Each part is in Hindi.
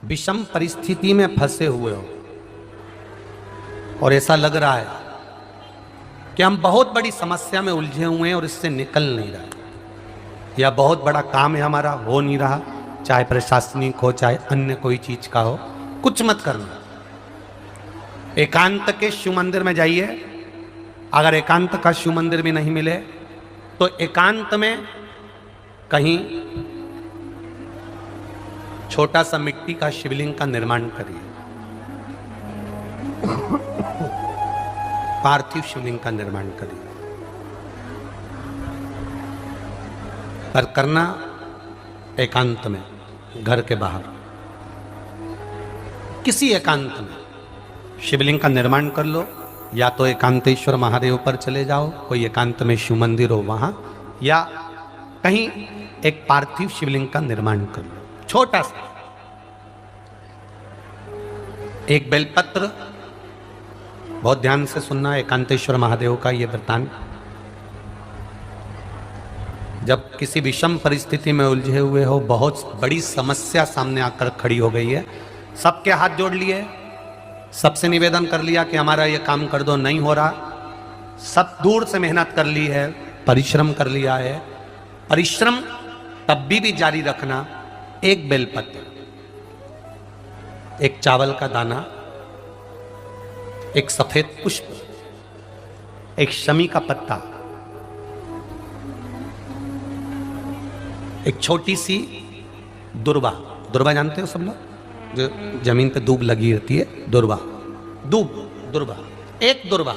विषम परिस्थिति में फंसे हुए हो और ऐसा लग रहा है कि हम बहुत बड़ी समस्या में उलझे हुए हैं और इससे निकल नहीं रहे, या बहुत बड़ा काम है हमारा, हो नहीं रहा, चाहे प्रशासनिक हो चाहे अन्य कोई चीज का हो, कुछ मत करना। एकांत के शिव मंदिर में जाइए। अगर एकांत का शिव मंदिर भी नहीं मिले तो एकांत में कहीं छोटा सा मिट्टी का शिवलिंग का निर्माण करिए, पार्थिव शिवलिंग का निर्माण करिए। पर करना एकांत में, घर के बाहर किसी एकांत में शिवलिंग का निर्माण कर लो। या तो एकांतेश्वर महादेव पर चले जाओ, कोई एकांत में शिव मंदिर हो वहां, या कहीं एक पार्थिव शिवलिंग का निर्माण कर लो, छोटा सा। एक बेलपत्र, बहुत ध्यान से सुनना, एकांतेश्वर महादेव का यह वृत्तांत। जब किसी विषम परिस्थिति में उलझे हुए हो, बहुत बड़ी समस्या सामने आकर खड़ी हो गई है, सबके हाथ जोड़ लिए, सबसे निवेदन कर लिया कि हमारा ये काम कर दो, नहीं हो रहा, सब दूर से मेहनत कर ली है, परिश्रम कर लिया है, परिश्रम तब भी जारी रखना। एक बेलपत्र, एक चावल का दाना, एक सफेद पुष्प, एक शमी का पत्ता, एक छोटी सी दुर्वा। दुर्वा जानते हो सब लोग, जो जमीन पे दूब लगी रहती है, दुर्वा, दुर्वा, एक दुर्वा।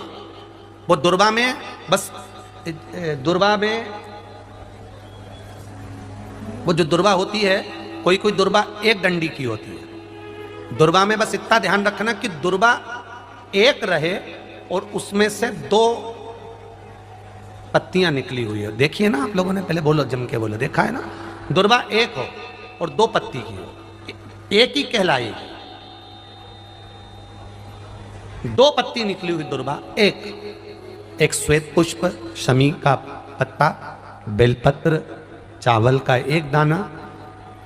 वो दुर्वा में बस, दुर्वा में वो जो दुर्वा होती है, कोई कोई दुर्वा एक डंडी की होती है। दुर्वा में बस इतना ध्यान रखना कि दुर्वा एक रहे और उसमें से 2 पत्तियां निकली हुई है। देखिए ना आप लोगों ने, पहले बोलो, जम के बोलो, देखा है ना? दुर्वा एक हो और 2 पत्ती की हो, एक ही कहलाएगी। 2 पत्ती निकली हुई दुर्वा, एक श्वेत पुष्प, शमी का पत्ता, बेलपत्र, चावल का एक दाना।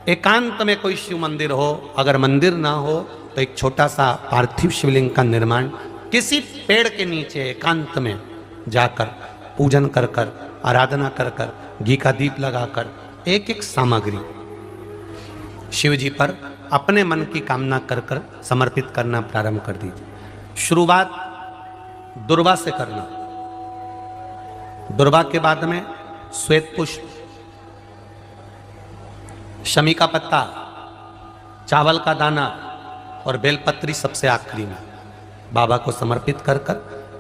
एकांत में कोई शिव मंदिर हो, अगर मंदिर ना हो तो एक छोटा सा पार्थिव शिवलिंग का निर्माण किसी पेड़ के नीचे एकांत में जाकर पूजन कर कर, आराधना कर कर, घी का दीप लगाकर एक एक सामग्री शिव जी पर अपने मन की कामना कर कर समर्पित करना प्रारंभ कर दीजिए। शुरुआत दुर्वा से करना। दुर्वा के बाद में श्वेत पुष्प, शमी का पत्ता, चावल का दाना और बेलपत्री सबसे आखिरी में बाबा को समर्पित कर कर,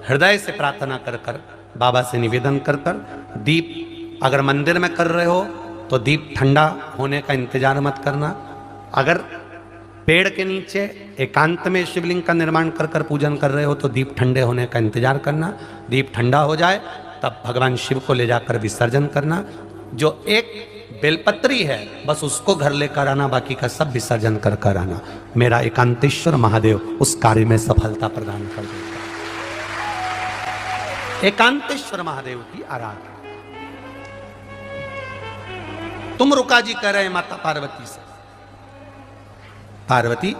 हृदय से प्रार्थना कर कर, बाबा से निवेदन कर कर, दीप अगर मंदिर में कर रहे हो तो दीप ठंडा होने का इंतजार मत करना। अगर पेड़ के नीचे एकांत में शिवलिंग का निर्माण कर कर पूजन कर रहे हो तो दीप ठंडे होने का इंतजार करना। दीप ठंडा हो जाए तब भगवान शिव को ले जाकर विसर्जन करना। जो एक बेलपत्री है बस उसको घर लेकर आना, बाकी का सब विसर्जन कर कर आना। मेरा एकांतेश्वर महादेव उस कार्य में सफलता प्रदान कर देगा। एकांतेश्वर महादेव की आराधना। तुम रुका जी कह रहे हैं माता पार्वती से, पार्वती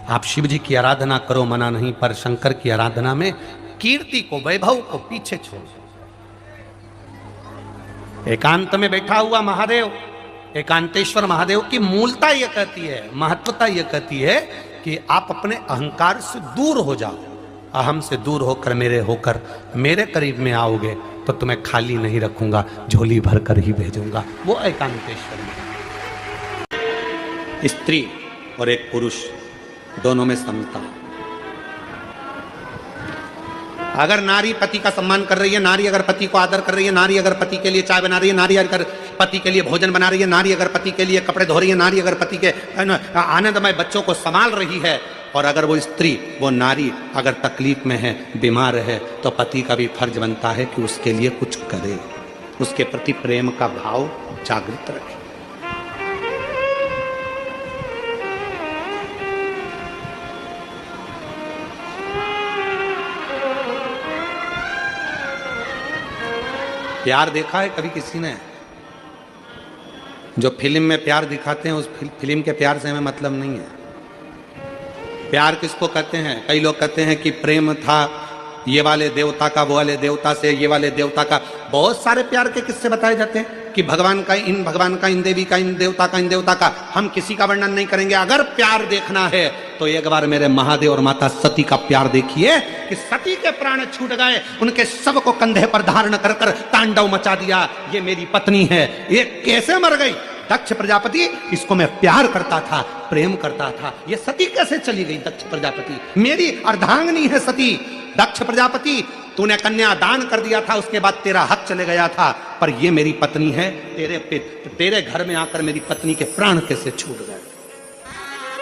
आप शिव जी की आराधना करो, मना नहीं, पर शंकर की आराधना में कीर्ति को, वैभव को पीछे छोड़। एकांत में बैठा हुआ महादेव, एकांतेश्वर महादेव की मूलता यह कहती है, महत्वता यह कहती है कि आप अपने अहंकार से दूर हो जाओ। अहम से दूर होकर मेरे करीब में आओगे तो तुम्हें खाली नहीं रखूंगा, झोली भर कर ही भेजूंगा। वो एकांतेश्वर में स्त्री और एक पुरुष दोनों में समता। अगर नारी पति का सम्मान कर रही है, नारी अगर पति को आदर कर रही है, नारी अगर पति के लिए चाय बना रही है, नारी अगर पति के लिए भोजन बना रही है, नारी अगर पति के लिए कपड़े धो रही है, नारी अगर पति के आनंदमय बच्चों को संभाल रही है, और अगर वो स्त्री, वो नारी अगर तकलीफ में है, बीमार है, तो पति का भी फर्ज बनता है कि उसके लिए कुछ करे, उसके प्रति प्रेम का भाव जागृत रखे। प्यार देखा है कभी किसी ने? जो फिल्म में प्यार दिखाते हैं उस फिल्म के प्यार से हमें मतलब नहीं है। प्यार किसको कहते हैं? कई लोग कहते हैं कि प्रेम था ये वाले देवता का, वो वाले देवता से, ये वाले देवता का। बहुत सारे प्यार के किस्से बताए जाते हैं कि भगवान का इन देवी का, इन देवता का, इन देवता का। हम किसी का वर्णन नहीं करेंगे। अगर प्यार देखना है तो एक बार मेरे महादेव और माता सती का प्यार देखिए कि सती के प्राण छूट गए, उनके शव को कंधे पर धारण कर कर तांडव मचा दिया। ये मेरी पत्नी है, ये कैसे मर गई? दक्ष प्रजापति, इसको मैं प्यार करता था, प्रेम करता था, ये सती कैसे चली गई? दक्ष प्रजापति, मेरी अर्धांगिनी है सती। दक्ष प्रजापति, तूने कन्या दान कर दिया था, उसके बाद तेरा हक चले गया था, पर ये मेरी पत्नी है। तेरे घर में आकर मेरी पत्नी के प्राण कैसे छूट गए?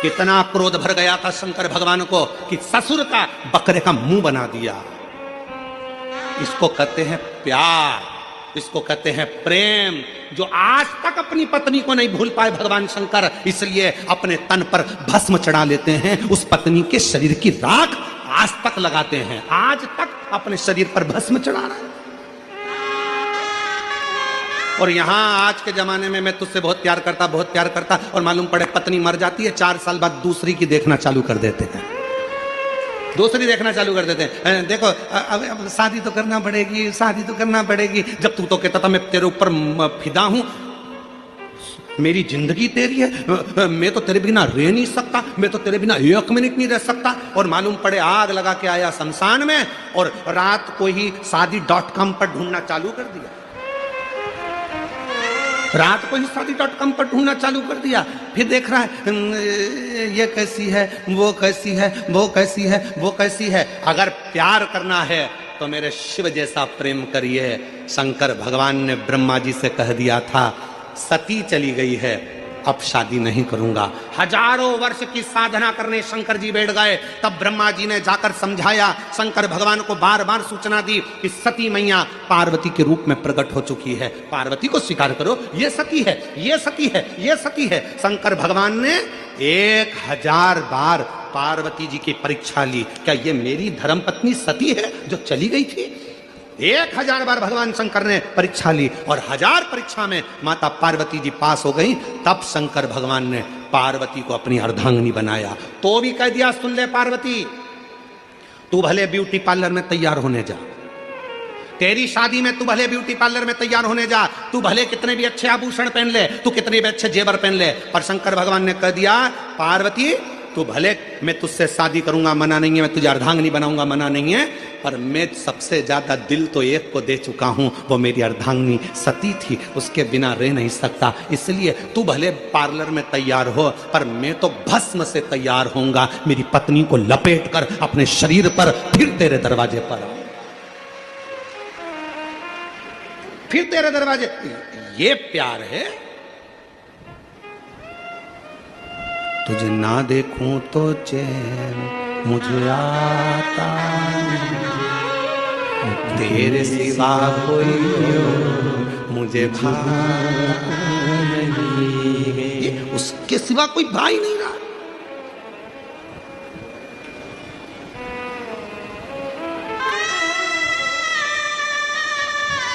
कितना क्रोध भर गया था शंकर भगवान को कि ससुर का बकरे का मुंह बना दिया। इसको कहते हैं प्यार, इसको कहते हैं प्रेम, जो आज तक अपनी पत्नी को नहीं भूल पाए भगवान शंकर, इसलिए अपने तन पर भस्म चढ़ा लेते हैं। उस पत्नी के शरीर की राख आज तक लगाते हैं, आज तक अपने शरीर पर भस्म चढ़ा रहा है। और यहां आज के जमाने में मैं तुझसे बहुत प्यार करता, बहुत प्यार करता, और मालूम पड़े पत्नी मर जाती है, 4 साल बाद दूसरी की देखना चालू कर देते हैं, दूसरी देखना चालू कर देते हैं। देखो अब शादी तो करना पड़ेगी, शादी तो करना पड़ेगी। जब तू तो कहता था मैं तेरे ऊपर फिदा हूं, मेरी जिंदगी तेरी है, मैं तो तेरे बिना रह नहीं सकता, मैं तो तेरे बिना 1 मिनट नहीं रह सकता। और मालूम पड़े आग लगा के आया शमशान में, और रात को ही शादी.com पर ढूंढना चालू कर दिया, रात को ही शादी.com पर ढूंढना चालू कर दिया। फिर देख रहा है ये कैसी है, वो कैसी है, वो कैसी है, वो कैसी है। अगर प्यार करना है तो मेरे शिव जैसा प्रेम करिए। शंकर भगवान ने ब्रह्मा जी से कह दिया था सती चली गई है, अब शादी नहीं करूंगा। हजारों वर्ष की साधना करने शंकर जी बैठ गए, तब ब्रह्मा जी ने जाकर समझाया, शंकर भगवान को बार बार सूचना दी कि सती मैया पार्वती के रूप में प्रकट हो चुकी है, पार्वती को स्वीकार करो, ये सती है, ये सती है, ये सती है। शंकर भगवान ने 1000 बार पार्वती जी की परीक्षा ली, क्या ये मेरी धर्मपत्नी सती है जो चली गई थी? 1000 बार भगवान शंकर ने परीक्षा ली, और 1000 परीक्षा में माता पार्वती जी पास हो गई। तब शंकर भगवान ने पार्वती को अपनी अर्धांगिनी बनाया। तो भी कह दिया, सुन ले पार्वती, तू भले ब्यूटी पार्लर में तैयार होने जा, तेरी शादी में तू भले ब्यूटी पार्लर में तैयार होने जा, तू भले कितने भी अच्छे आभूषण पहन ले, तू कितने भी अच्छे जेवर पहन ले, पर शंकर भगवान ने कह दिया पार्वती तू भले, मैं तुझसे शादी करूंगा मना नहीं है, मैं तुझे अर्धांगिनी बनाऊंगा मना नहीं है, पर मैं सबसे ज्यादा दिल तो एक को दे चुका हूं, वो मेरी अर्धांगिनी सती थी, उसके बिना रह नहीं सकता। इसलिए तू भले पार्लर में तैयार हो, पर मैं तो भस्म से तैयार होऊंगा, मेरी पत्नी को लपेट कर अपने शरीर पर फिर तेरे दरवाजे पर, फिर तेरे दरवाजे। ये प्यार है। तुझे ना देखूं तो चैन मुझे आता, तेरे सिवा कोई मुझे भाता नहीं, उसके सिवा कोई भाई नहीं रहा।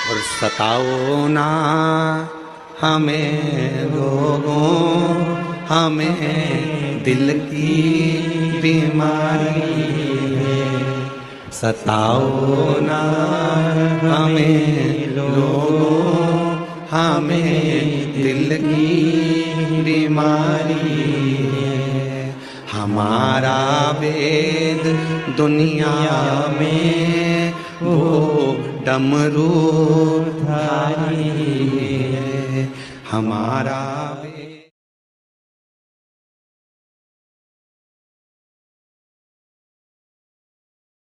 और सताओ ना हमें लोगों, हमें दिल की बीमारी है, सताओ ना हमें लोगों, हमें दिल की बीमारी है। हमारा वेद दुनिया में वो डमरू धारी है, हमारा